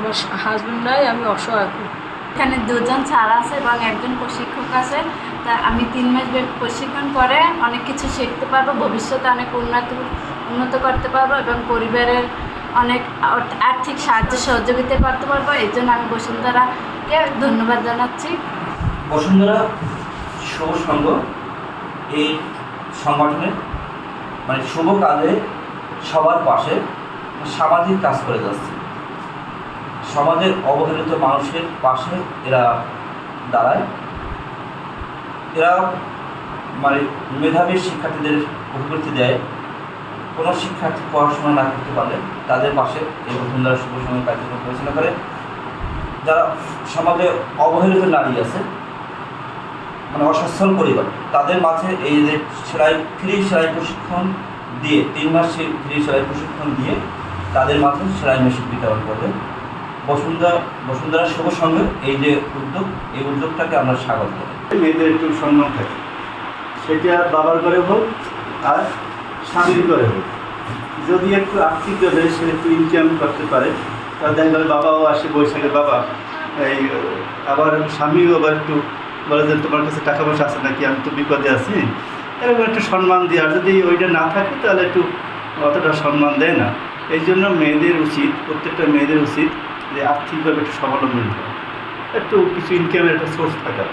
আমার হাজব্যান্ড নাই, আমি অসহায় খুব। এখানে দুজন স্যার আছে এবং একজন প্রশিক্ষক আছে। তা আমি 3 মাস প্রশিক্ষণ করে অনেক কিছু শিখতে পারবো, ভবিষ্যতে অনেক উন্নত করতে পারবো এবং পরিবারের অনেক আর্থিক সাহায্য সহযোগিতা করতে পারবো। এই জন্য আমি বসুন্ধরাকে ধন্যবাদ জানাচ্ছি। বসুন্ধরা শুভ সংঘ এই সংগঠনে মানে শুভ কাজে সবার পাশে সামাজিক কাজ করে যাচ্ছে। সমাজের অবহেলিত মানুষের পাশে এরা দাঁড়ায়। এরা মানে মেধাবী শিক্ষার্থীদের উপবৃত্তি দেয়। কোনো শিক্ষার্থী পড়াশোনা না করতে পারলে তাদের পাশে এই বসুন্ধরা শুভ সংঘ কার্যক্রম পরিচালনা করে। যারা সমাজে অবহেলিত নারী আছে, মানে অসচ্ছল পরিবার, তাদের মাঝে এই যে ফ্রি সেলাই প্রশিক্ষণ দিয়ে 3 মাস ফ্রি সেলাই প্রশিক্ষণ দিয়ে তাদের মাঝে সেলাই মেশিন বিতরণ করবে। বসুন্ধরা শুভ সংঘের এই যে উদ্যোগ, এই উদ্যোগটাকে আমরা স্বাগত করি। মেয়েদের একটু সম্মান থাকে, সেটা বাবার ঘরে হোক আর স্বামীর ঘরে হোক। যদি একটু আর্থিকভাবে সে একটু ইনকাম করতে পারে, তাহলে দেখা গেলে বাবাও আসে বৈশাখে বাবা, এই আবার স্বামীও আবার একটু বলে যে তোমার কাছে টাকা পয়সা আছে নাকি, আমি তো বিপদে আছি, এরকম একটু সম্মান দিয়ে। আর যদি ওইটা না থাকে তাহলে একটু অতটা সম্মান দেয় না। এই জন্য মেয়েদের উচিত, প্রত্যেকটা মেয়েদের উচিত যে আর্থিকভাবে একটু স্বাবলম্বী হওয়া, একটু কিছু ইনকামের একটা সোর্স থাকা।